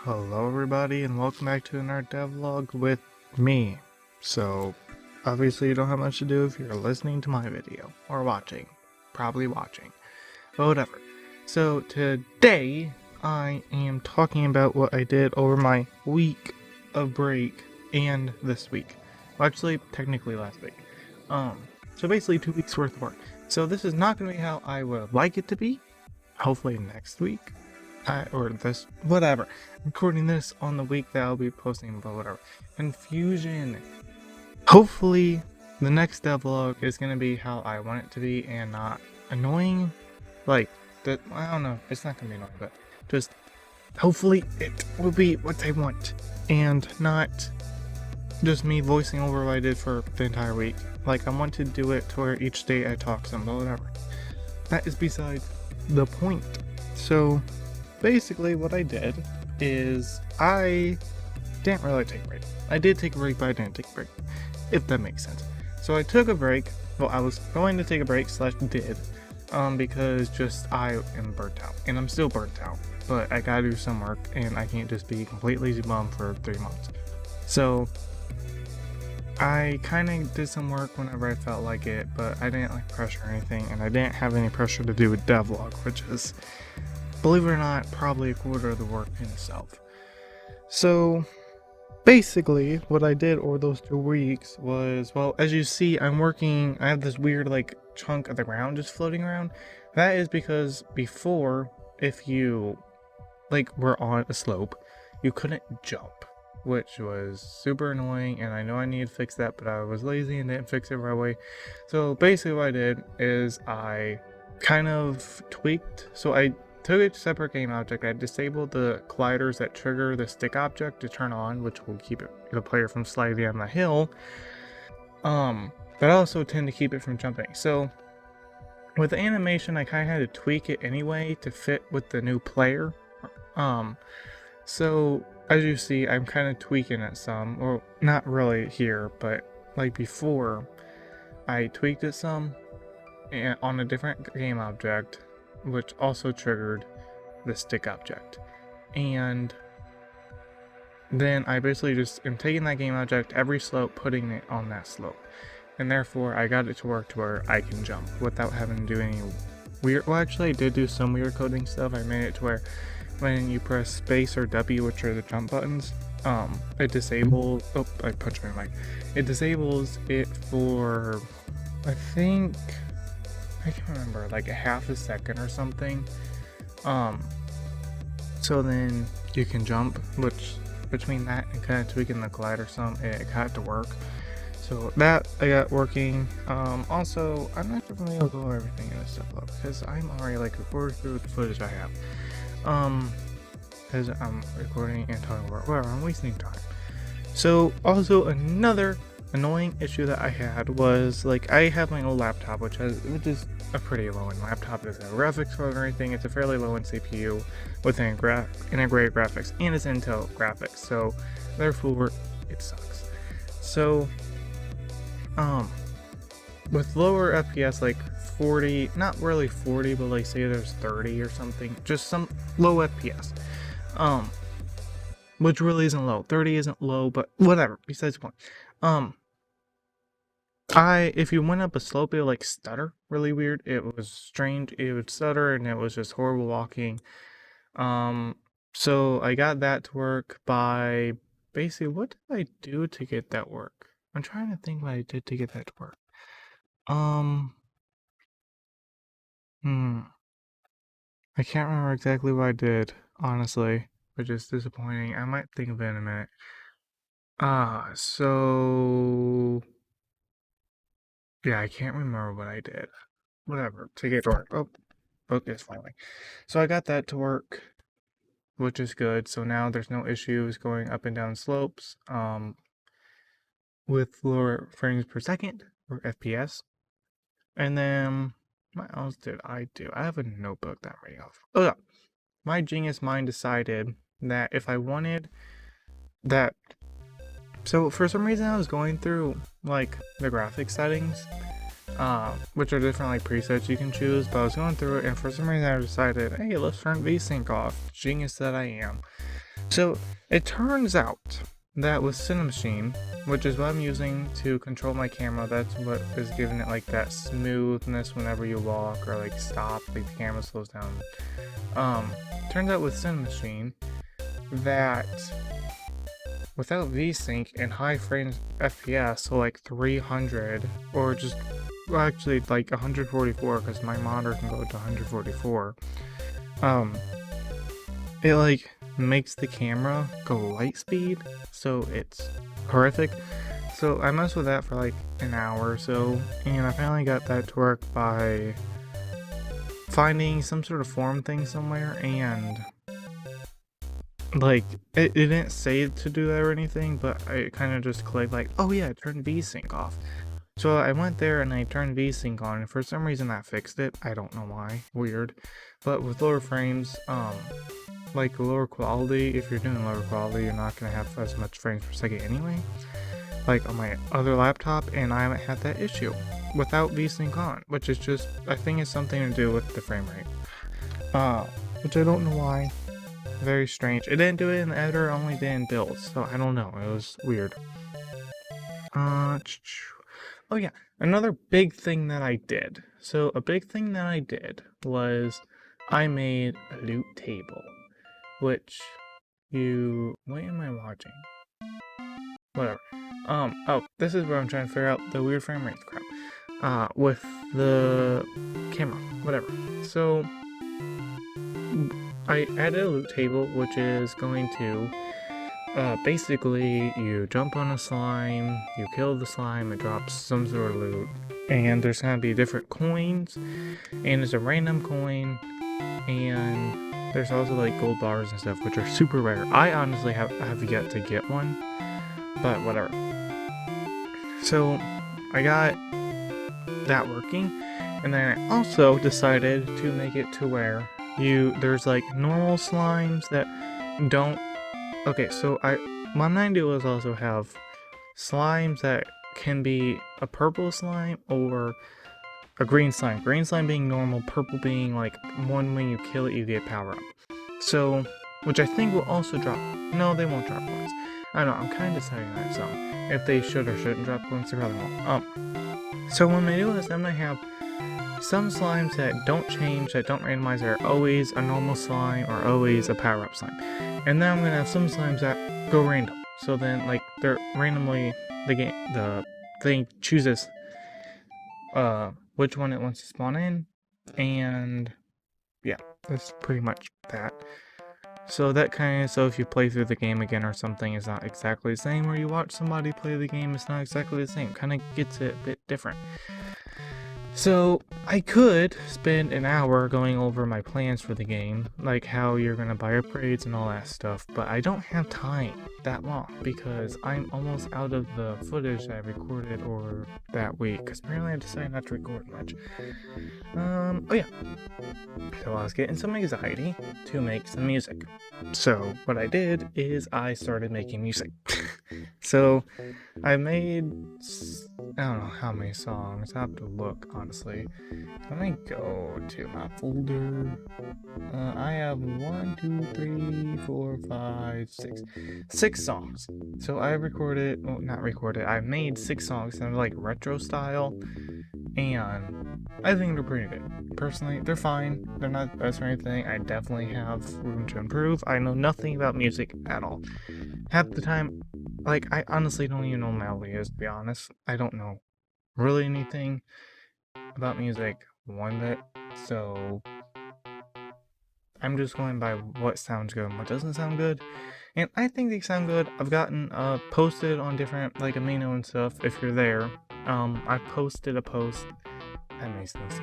Hello everybody and welcome back to another devlog with me. So, obviously you don't have much to do if you're listening to my video, or watching, probably watching, but whatever. So today, I am talking about what I did over my week of break and this week. Well, actually, technically last week. So basically 2 weeks worth of work. So this is not going to be how I would like it to be. Hopefully next week. Or this, whatever. Recording this on the week that I'll be posting, but whatever. Confusion. Hopefully, the next devlog is gonna be how I want it to be and not annoying. Like, that, I don't know, it's not gonna be annoying, but just hopefully it will be what I want and not just me voicing over what I did for the entire week. Like, I want to do it to where each day I talk some, but whatever. That is beside the point. So, basically what I did is I didn't really take a break. I did take a break, but I didn't take a break, if that makes sense. So I took a break. Well, I was going to take a break / did, because just I am burnt out, and I'm still burnt out. But I gotta do some work, and I can't just be a complete lazy bum for 3 months. So I kind of did some work whenever I felt like it, but I didn't like pressure or anything, and I didn't have any pressure to do with devlog, which is, believe it or not, probably a quarter of the work in itself. So basically what I did over those 2 weeks was, well, as you see, I have this weird like chunk of the ground just floating around. That is because before, if you like were on a slope, you couldn't jump, which was super annoying, and I know I need to fix that, but I was lazy and didn't fix it right away. So basically what I did is I kind of tweaked, so I took a separate game object. I disabled the colliders that trigger the stick object to turn on, which will keep the player from sliding down the hill. But I also tend to keep it from jumping. So with the animation, I kind of had to tweak it anyway to fit with the new player. So as you see, I'm kind of tweaking it some, or not really here, but like before, I tweaked it some and on a different game object, which also triggered the stick object. And then I basically just am taking that game object every slope, putting it on that slope. And therefore I got it to work to where I can jump without having to do any weird, well actually I did do some weird coding stuff. I made it to where when you press space or W, which are the jump buttons, it disables, oh, I punched my mic. It disables it for, I think, I can't remember, like a half a second or something. So then you can jump, which between that and kind of tweaking the collider some, it got to work. So that I got working. Also, I'm not sure if I'm able to go over everything in this devlog because I'm already like recording through the footage I have. Because I'm recording and talking about whatever, I'm wasting time. So also another annoying issue that I had was, like, I have my old laptop, which is a pretty low-end laptop. It doesn't have graphics card or anything. It's a fairly low-end CPU with integrated graphics, and it's Intel graphics, so therefore it sucks. So with lower FPS, like 40, not really 40, but like say there's 30 or something, just some low FPS, which really isn't low. 30 isn't low, but whatever, besides the point. If you went up a slope, it would like stutter really weird. It was strange. It would stutter, and it was just horrible walking. So I got that to work by basically, what did I do to get that work? I'm trying to think what I did to get that to work. I can't remember exactly what I did, honestly, which is disappointing. I might think of it in a minute. So yeah, I can't remember what I did. Whatever, to get to work. Oh, focus finally. So I got that to work, which is good. So now there's no issues going up and down slopes with lower frames per second, or FPS. And then what else did I do? I have a notebook that I'm reading off. Oh yeah, my genius mind decided that if I wanted that, so for some reason I was going through like the graphics settings, which are different like presets you can choose, but I was going through it and for some reason I decided, hey, let's turn VSync off. Genius that I am. So it turns out that with Cinemachine, which is what I'm using to control my camera, that's what is giving it like that smoothness whenever you walk or like stop, like the camera slows down. Turns out with Cinemachine that without VSync and high frames FPS, so like 300 or just well, actually like 144 because my monitor can go to 144. It like makes the camera go light speed, so it's horrific. So I messed with that for like an hour or so, and I finally got that to work by finding some sort of forum thing somewhere, and like it didn't say to do that or anything, but I kind of just clicked like, oh yeah, turn VSync off. So I went there and I turned VSync on, and for some reason that fixed it. I don't know why, weird. But with lower frames, like lower quality, if you're doing lower quality, you're not gonna have as much frames per second anyway. Like on my other laptop, and I haven't had that issue without VSync on, which is just, I think it's something to do with the frame rate. Which I don't know why. Very strange. It didn't do it in the editor, only did in builds, so I don't know. It was weird. Oh yeah, another big thing that I did. So a big thing that I did was I made a loot table, which what am I watching? Whatever. Oh, this is where I'm trying to figure out the weird frame rate crap. With the camera, whatever. So I added a loot table, which is going to basically, you jump on a slime, you kill the slime, it drops some sort of loot, and there's going to be different coins, and it's a random coin, and there's also like gold bars and stuff, which are super rare. I honestly have yet to get one, but whatever. So I got that working, and then I also decided to make it to where there's like normal slimes that don't. Okay, so what I'm gonna do is also have slimes that can be a purple slime or a green slime. Green slime being normal, purple being like one when you kill it you get power up. So, which I think will also drop. No, they won't drop coins. I don't know, I'm kind of deciding that, so if they should or shouldn't drop coins, they probably won't. So when I do this, I'm gonna have some slimes that don't change, that don't randomize, that are always a normal slime or always a power-up slime. And then I'm gonna have some slimes that go random. So then, like, they're randomly, the thing chooses which one it wants to spawn in, and yeah, that's pretty much that. So that kind of, so if you play through the game again or something, it's not exactly the same, or you watch somebody play the game, it's not exactly the same. Kind of gets it a bit different. So I could spend an hour going over my plans for the game, like how you're gonna buy upgrades and all that stuff, but I don't have time that long because I'm almost out of the footage that I recorded or that week, because apparently I decided not to record much. Oh yeah. So I was getting some anxiety to make some music. So what I did is I started making music. So I made, I don't know how many songs, I have to look honestly. Let me go to my folder. I have 1, 2, 3, 4, 5, 6 songs. So I recorded, well not recorded, I made 6 songs that are like retro style, and I think they're pretty good. Personally, they're fine. They're not the best or anything. I definitely have room to improve. I know nothing about music at all. Half the time, like, I honestly don't even know what melody is, to be honest. I don't know really anything about music one bit, so I'm just going by what sounds good and what doesn't sound good. And I think they sound good. I've gotten posted on different, like, Amino and stuff, if you're there. I posted a post, that makes sense,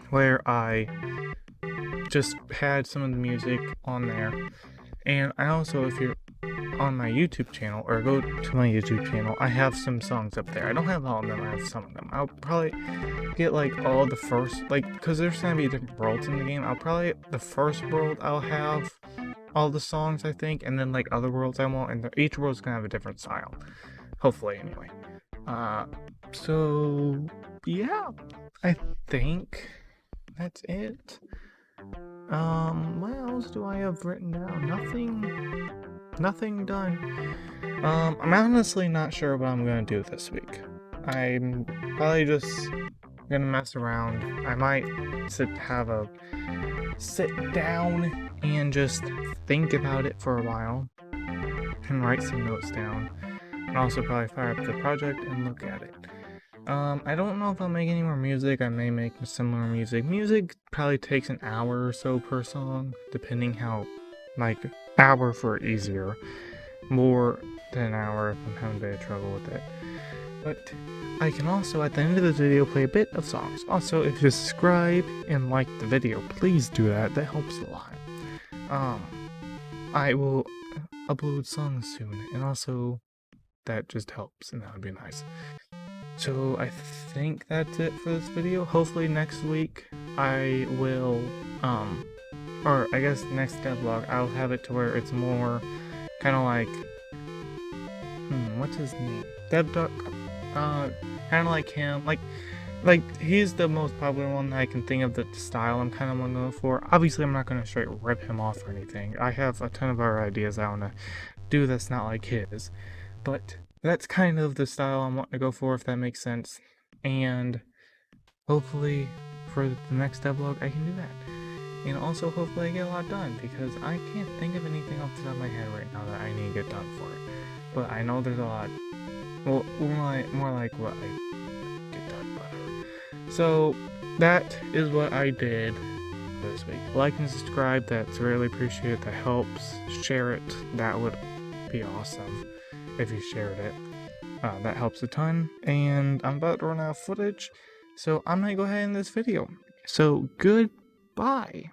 where I just had some of the music on there. And I also, if you're on my YouTube channel, or go to my YouTube channel, I have some songs up there. I don't have all of them, I have some of them. I'll probably get like all the first, like, because there's gonna be different worlds in the game. I'll probably, the first world I'll have all the songs, I think, and then like other worlds I won't, and each world's gonna have a different style. Hopefully, anyway. So yeah, I think that's it. What else do I have written down? Nothing done. I'm honestly not sure what I'm gonna do this week. I'm probably just gonna mess around. I might sit down and just think about it for a while and write some notes down. And also probably fire up the project and look at it. I don't know if I'll make any more music. I may make similar music. Music probably takes an hour or so per song, depending how, like, hour for easier. More than an hour if I'm having a bit of trouble with it. But I can also, at the end of this video, play a bit of songs. Also, if you subscribe and like the video, please do that. That helps a lot. I will upload songs soon, and also that just helps, and that would be nice. So I think that's it for this video. Hopefully next week I will, or I guess next devlog, I'll have it to where it's more kind of like, what's his name? DevDog, kind of like him, like he's the most popular one that I can think of, the style I'm kind of want to go for. Obviously, I'm not going to straight rip him off or anything. I have a ton of other ideas I want to do that's not like his, but that's kind of the style I'm wanting to go for, if that makes sense. And hopefully for the next devlog I can do that. And also hopefully I get a lot done, because I can't think of anything off the top of my head right now that I need to get done for it. But I know there's a lot. Well, more like what I get done, whatever. So that is what I did this week. Like and subscribe, that's really appreciated. That helps. Share it, that would be awesome if you shared it. That helps a ton. And I'm about to run out of footage, so I'm gonna go ahead and end this video. So goodbye.